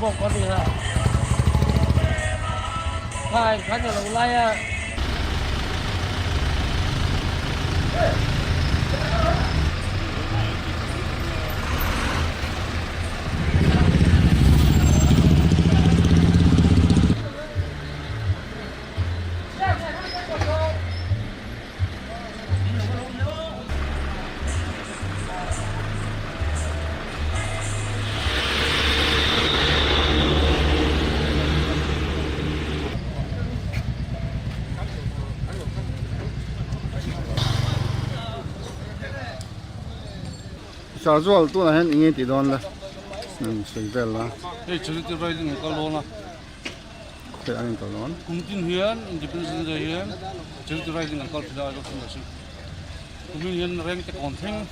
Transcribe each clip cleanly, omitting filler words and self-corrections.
bọc con đi hả hai khán giả lồng lai à sao rồi tôi là hiện nghe thì đón là sấy về là đây chỉ là cái này có lon à cái anh tao đón cùng tin hiền independent day hiền chỉ là cái này có phải là cái gì cùng tin hiền rank cái content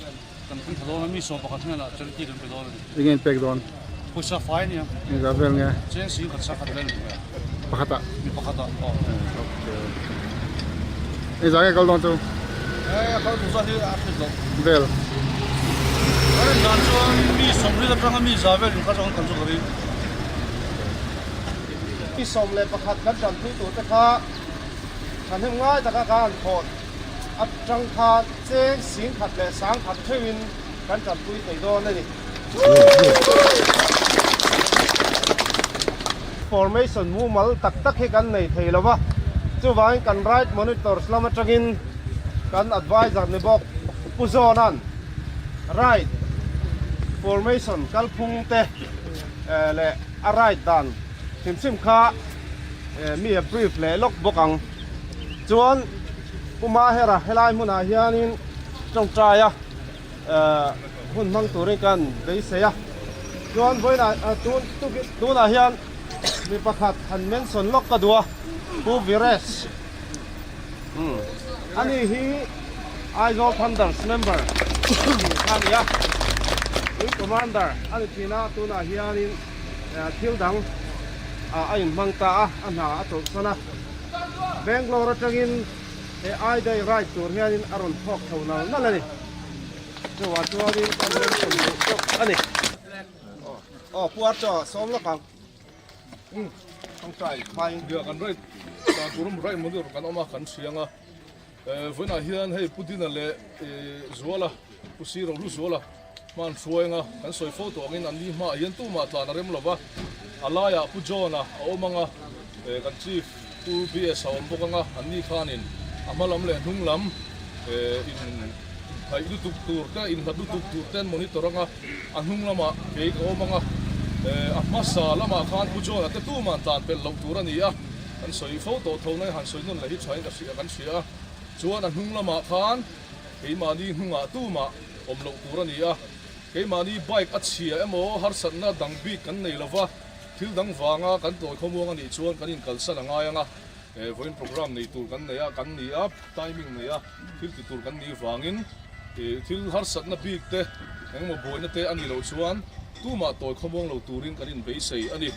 kan kan thalo mi so pakhat na la charity ren pedon ingin pek đón pusa fine ya ini gavel nghe chen si khat sa khat len pakata mi pakhata oh ini jaga kalau đón tu kalau pusa hi after lo vel अरे नाचो मी summary the प्रंग मी जावे लिखा जंग कंजो करीที่สมเลยประคัดกันจันทุตัวตะคาฉันทำง่ายตะคาการถอดอัดจังคาเจ๊งสิงขัดและสางขัดเทวินกันจันทุยตีโดนเลยนี่ formation มูมัลตักตักให้กันในเทลวะจู่วางกัน right monitor สลามัจักินกัน advisor ในบอกปุโซนัน right formation กัลพุงเตและ right ดันซิมค่ามีbrief และล็อกบกังจวนกุมาเฮระเฮลายมุนาเฮียนินจงใจอ่ะหุ่นมังตัวนี้กันได้เสียจวนไว้นะตัวนาเฮียนมีประคัดหันเมนส่วนล็อกกระดัวผู้วิเรสอันนี้ฮีISO Thunders member ท่านเนี่ยWing Commander อันที่น่าตัวน่าเฮียนินทิวดังไอ้มังตาอันหาตัวสนะแบงก์โลรจังอินไอ้ได้ไรตัวเฮียนินอารมณ์พอกเท่านั้นนั่นเลยจังหวะตัวนี้อันนี้อันนี้ปวดจ่อซ้อมแล้วกันต้องใจไปเดี๋ยวกันไรตาตัวรุ่มไรมันเดี๋ยวกันออกมาขันเสียงอ่ะวันนั้นเฮียนให้พูดที่นั่นเลยจัวละผู้ซีเรารู้จัวละมันสวยงะกันสวยโฟตัวงี้นั่นนี่มาเฮียนตู้มาตานาเรมลบวะอะไรอ่ะผู้จอนะเอามังอ่ะกันชีฟผู้บีเอสเอาพวกงะอันนี้ขานินอามาลำเลยนุ่งลำอินไอ้ดูตุกตูร์แต่อินหัดดูตุกตูร์เต้นมอนิเตอร์งะอันนุ่งลำอ่ะเอกเอามังอ่ะมาสาลำอ่ะขานผู้จอนะแต่ตู้มันตานเป็นลงตูร์นี่อ่ะกันสวยโฟตัวเท่านั้นหันสวยนั่นเลยที่ใช้กับเสียกันเสียจวนอันนุ่งลำอ่ะขานไอ้มานี่นุ่งอ่ะตู้มาอมลงตูร์นี่อ่ะไอ้มานี่ไบค์อัดเสียเอ็มโอฮาร์สันน่ะดังบีกันในละวะทิวดังฟังอ่ะกันตัวขโมยกันนี่ชวนกันอินกัลสันง่ายอ่ะวันโปรแกรมในตัวกันเนี่ยกันนี่อ่ะไทมิ่งเนี่ยทิวติดตัวกันนี่ฟังอินทิวฮาร์สันน่ะบีกเตะเอ็มโอบอยน่ะเตะอันนี้เราชวนตู้มาตัวขโมยเราตัวรินกันอินเบสอันนี้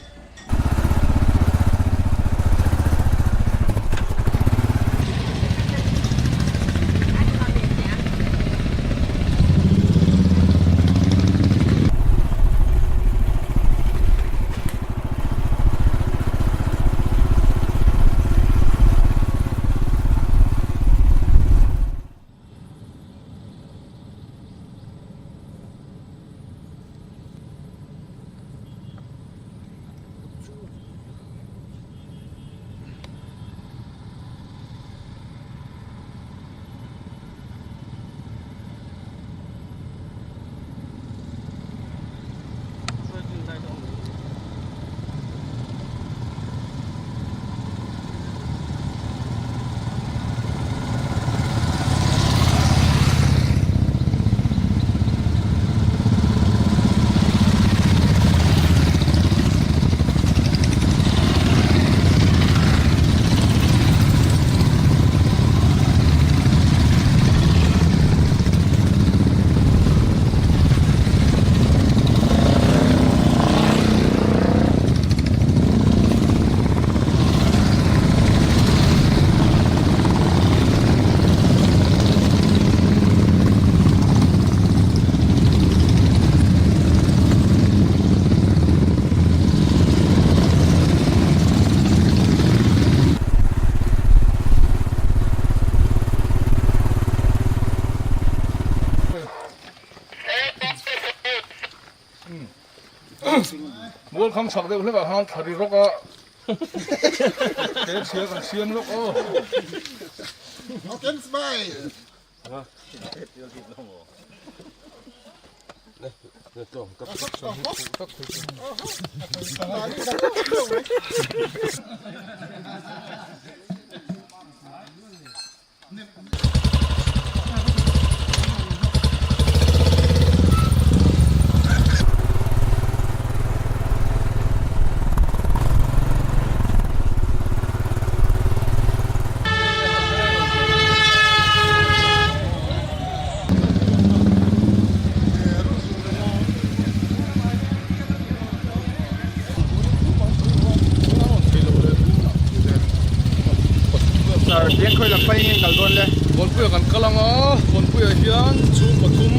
วข้างฉักเดี๋ยวเรื่องห้างขาริรกอ่ะเจ๊เชียกันเชียนลูกโอ้ Ganz bei. เลี้ยงค่อยหลับไปเงี้ยกันก่อนเลย คนเพื่อกันกำลังคนเพื่อเฮียนชูปทุม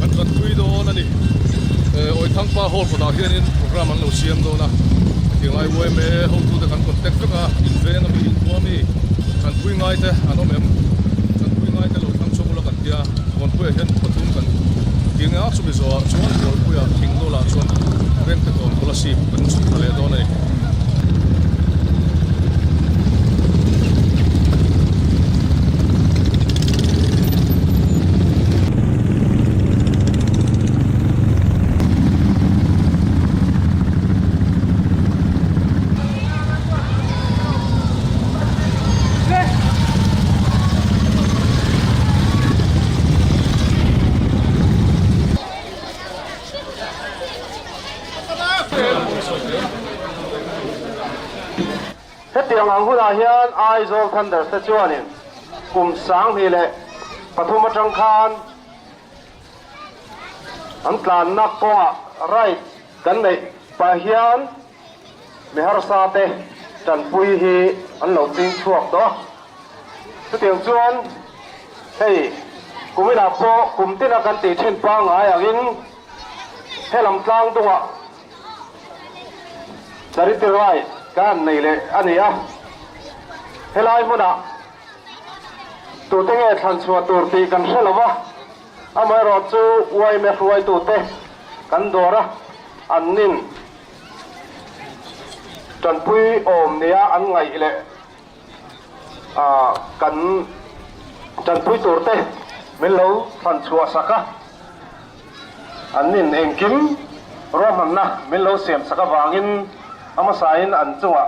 กันคุยโดนั่นนี่โอ้ยทั้งป้าโหดกว่าเฮียนี่โปรแกรมมันเราเชียมโดนะอย่างไรเว้ยเมื่อเขาดูแต่กันคอนแทคก็อินเวนมีอินทัวมีกันคุยง่ายแต่อันนั้นเองกันคุยง่ายแต่เราทั้งชั่วโมงละกันเดียคนเพื่อเฮียนปทุมกันยิ่งอ่ะสุดที่สุดชวนคนเพื่อทิ้งโดละชวนเรื่องแต่ก่อนคนละสิบเป็นสุดทะเลโดนี่ เฮ็ดเตียงหลังหุ่นอาเฮียนไอโซลทันเดอร์เซจวนินกลุ่มสางนี่แหละปฐุมจังคารอันกลานนักปะไรกันในปะเฮียนเมหรสาเตจันปุยฮีอันเหล่าจิงชวกตัวเฮ็ดเตียงจวนเฮ้ยกูไม่ดับโปกลุ่มที่นักกันตีเช่นปางหายอย่างนี้ให้ลำกลางตัวดาริตรไรกันนี่เลยอันนี้อ่ะเฮลัยมุนะตัวเต็งทันชัวตัวตีกันเสร็จแล้ววะอาไม่รอจูไว้เมื่อไว้ตัวเตกันดอระอันนินจันปุยอมเนี่ยอันไงเลยกันจันปุยตัวเตไม่รู้ทันชัวสักอันนินเองกิมรอมันนะไม่รู้เสียมสักวางินอามาสายอันจังหวะ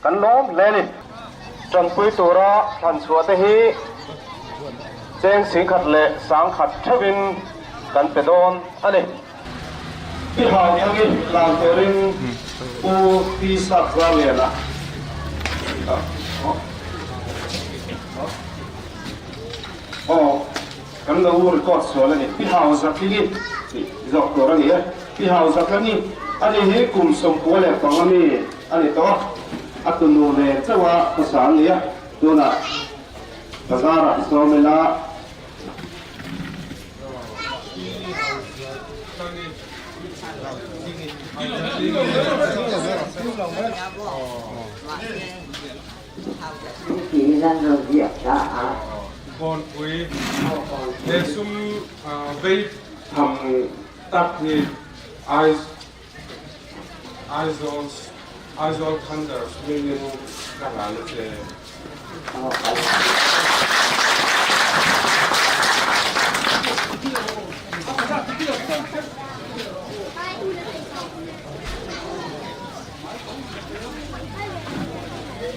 กันล้มเลยนี่จนปุยตัวระทันชัวเตฮีแจ้งสิงขัดเละสังขัดทวินกันไปโดนอันนี้ที่หางยังงี้ลางเตริงปูตีสักเราเนี่ยนะอ๋อกันเราอูรกอดสวนแล้วนี่ที่หางสักที่นี่จอกตัวนี้ที่หางสักแล้วนี่อันนี้ให้กลุ่มสมควรแหละฟังอันนี้อันนี้ตัวอัตุโนเล่เจ้าว่าภาษาเนี่ยตัวน่ะภาษาละโซเมล่าคนคุยเดี๋ยวซุ่มไปทำตัดนี่ไอซ์คันเดอร์ไม่เงินกันเลย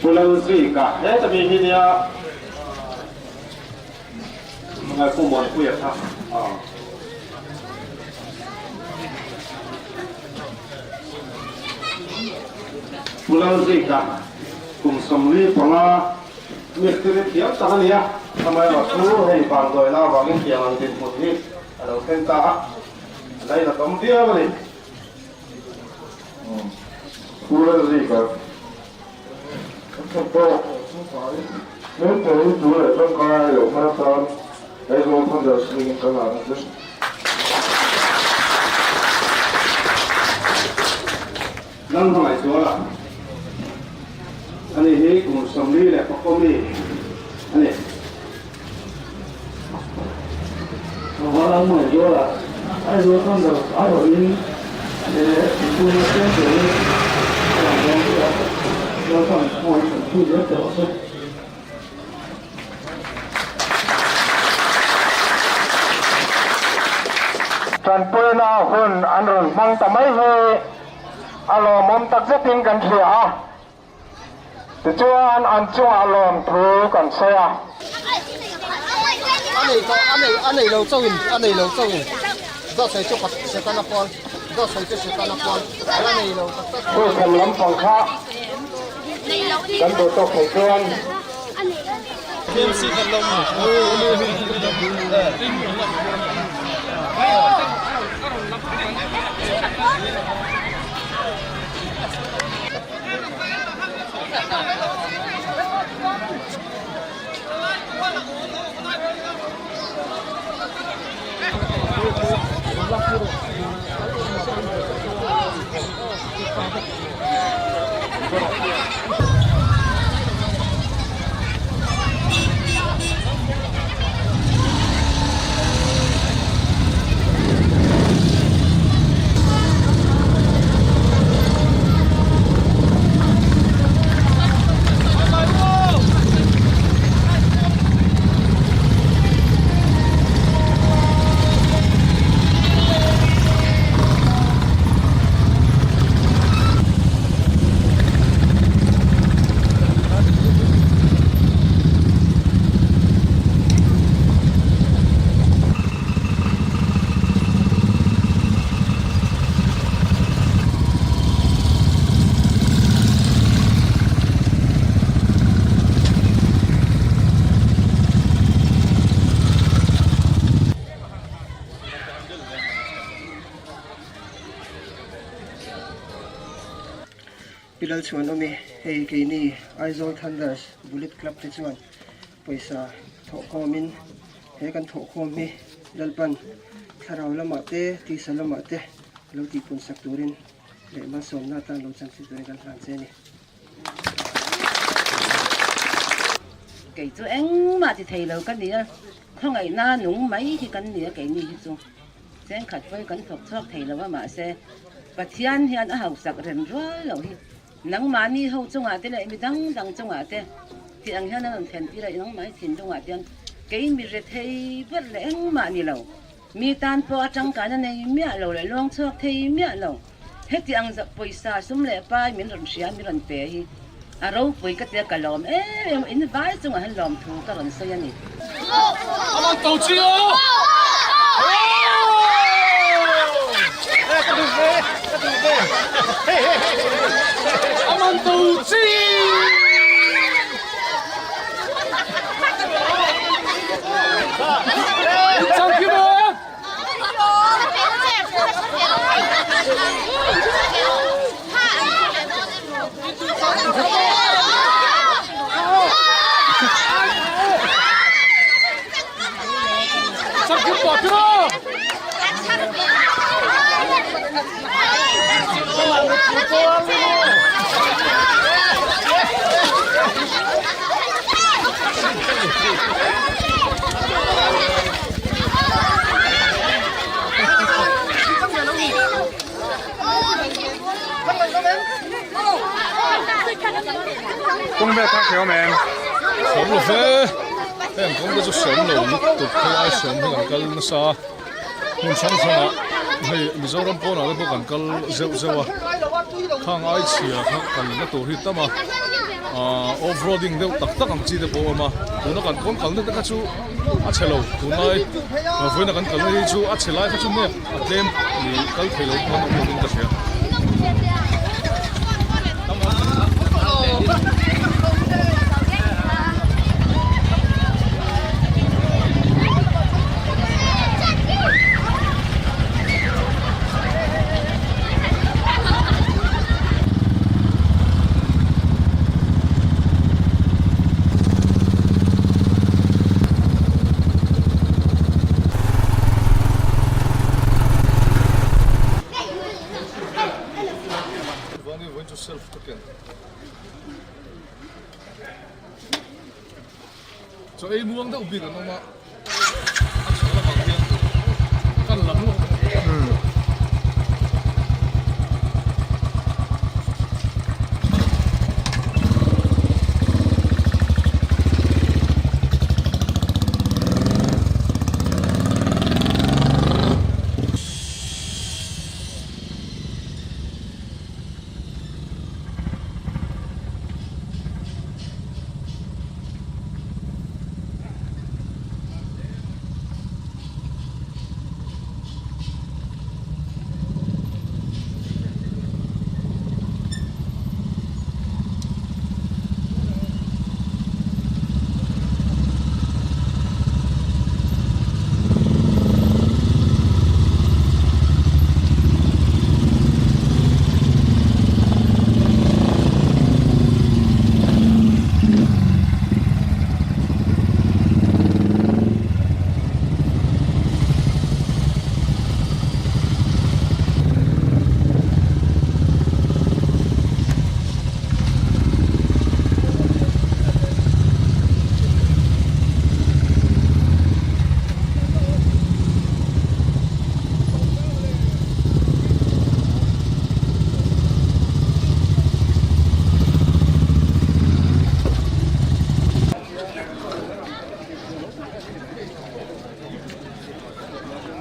บุลาซีกะเฮ้ยจะมีที่เนี่ยมันไงผู้หมดผู้อยากทำบุลาซีกะกลุ่มสมรีพงามีคือเที่ยวตอนนี้ทำไมเราสู้ให้บางโดยเราบางอย่างเกี่ยวกับติดหมดนี่เราเป็นตาอะไรเราต้องเที่ยวเลยบุลาซีกะ没等于主演分开有拍三，来说看着是应该哪个是？นั่งทำไมตัวล่ะอันนี้ให้กลุ่มสมรีแหละพวกก็มีอันนี้我让我做了，还说看着还有人， Trần Pui Na Hun An Run Mang Tamai He Alo Mom Tak Zetin Kan Thia Tujuan An Chung Alom Thu Kan Sea anh này lâu sâu in do xây cho sẽ tan apol do xây cho sẽ tan apol anh này lâu Thu Thầm Lâm Phong Kha Kan Bộ Tộc Khẩy Tuan thêm xịt thật lông Pilal chuan omi hei ke ni Aizawl Thunders Bullet Club te chuan paisa tho khomin he kan tho khom mi lalpan tharau lama te ti salama te lo ti pun sak turin le ma som na tan lo chang si turin kan thang che ni cái chỗ anh mà thì thầy lâu cái gì á không ngày na núng mấy thì cái gì cái gì chứ sen khát với cái thuộc thuộc thầy lâu mà sẽ và thiên hiện ở học sạc rèn rồi lâu hi nắng mà ni hậu trong à thế lại bị đắng đắng trong à thế thì anh hiện nó thèn tí lại nắng mấy thìn trong à thế cái mi rệt thầy bất lẽ anh mà ni lâu mi tan po trăng cái này mi lâu lại long thuộc thầy mi lâu hết thì anh dập bồi sa sum lệ ba miền rồng xia miền rồng bể hi à râu bồi cái tiệc cả lòm em in vai trong à hắn lòm thu cái rồng xia này Anh tổ chức ô anh tổ chức Trang kiếm ơi Trang kiếm bỏ chưa Công việc khác khéo mẹ em. Sống rồi phê em không có chút sống rồi tục hay ai sống thì gần cân nó xa muốn sống sao hay bây giờ làm nào để gần cân dễ dễ à khang ai chỉ à khang nó tổ hit mà offroading đều tắc tắc ang chi để bộ mà tụi nó gần con được các chú ăn chơi lâu tụi nó với nó gần cân này chú ăn chơi lại các chú nè đêm thì cái thấy lâu nó cũng được thế so ai muang da ubi kan ma kan lam lo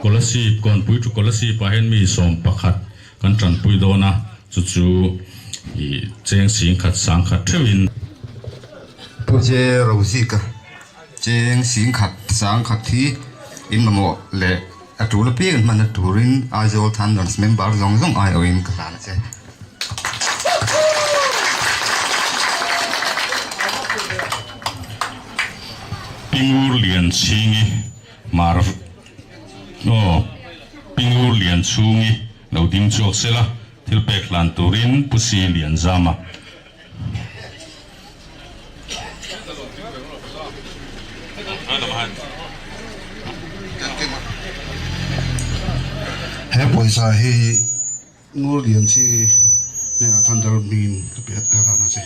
กลสีก่อนปุยจุกลสีปะเห็นมีสมประคัดกันจันปุยโดนะจู่เจงสิงขัดสังขัดเทวิน ผู้เจเราสิกะเจงสิงขัดสังขัดที่อินมาโมเละตัวละปีกันมันตัวรินอาจจะทันดอนส์เมมเบอร์ซองไอโออินกันนะเจปิงอูเลียนชิงมาร์ฟโอ้ปิงอูเลียนชูงเราดิ้งจอกเสละทิลเปกลันตัวรินปุซีเลียนซามาเฮ้ยปอยสาเฮนูเรียนสิเนี่ยทันดาร์มินก็เปียกกันนะสิ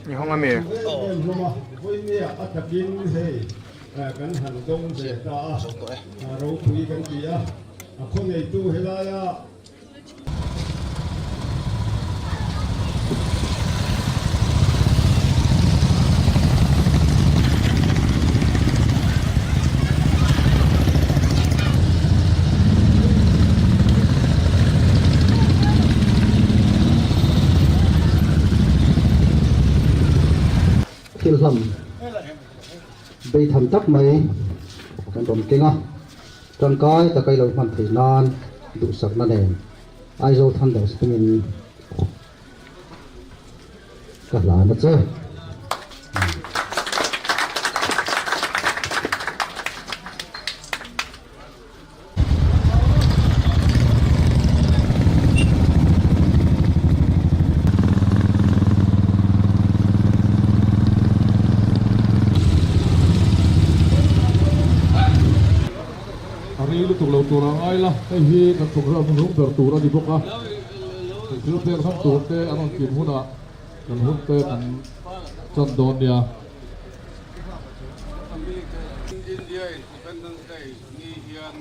มีห้องอะไรกันหันตรงเสียตาเราคุยกันกี่อ่ะคนในตู้เฮลายะที่ลำไปทำตักไหมกันรวมเก่งอ่ะจนก้อยตะไคร้เรามันถือนานดูสักนั่นเองไอ้โจทันเดอร์สเป็นกัหลานนะเจ้ lu tuk lo tura ai la ai hi kan tuk ra mun ber tura di boka thil pe kham tur te anon kin huna kan hun te kan chan don ya India Independence Day ni hian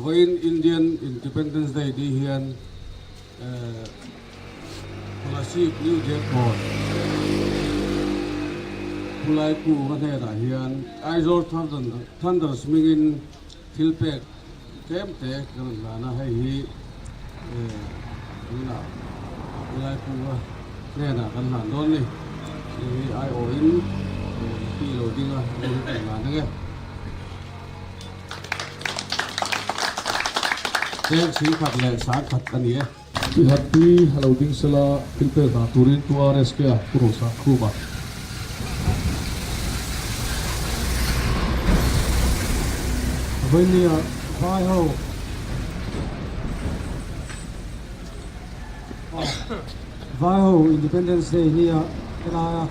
When Indian Independence Day di hian policy New Jaipur Pulai ku kan he da hian Aizol Thunders mingin thilpek kem te kan la na hai hi ni na Pulai ku ne na kan han don ni ni ai o in pi lo ding a ni kan la na ge kem si khat le sa khat ani e pi happy hello ding sala thilpe na turin tu rs ke puro sa khuba When you fly home, Independence Day here, kaya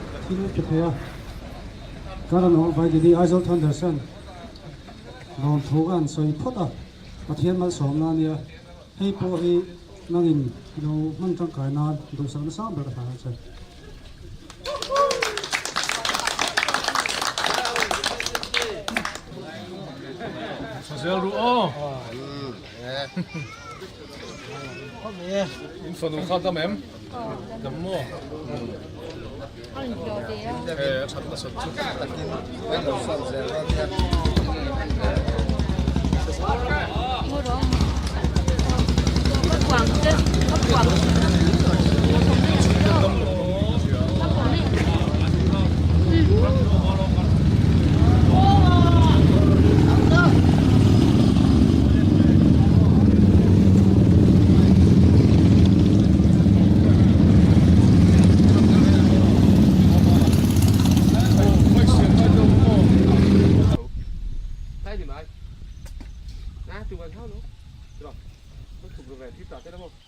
prepare. Karan ho by the Aizol Thunderson. Non thogan so ipota. Pathian mal som na niya. Hey po hi nangin no man tang kai na do sa na sa ba ka sa. Social ru o infonu khata mem dammo chat na sot chu Nè, chụp gần thao nữa. Được rồi. Chụp về thì tỏ cái đó không?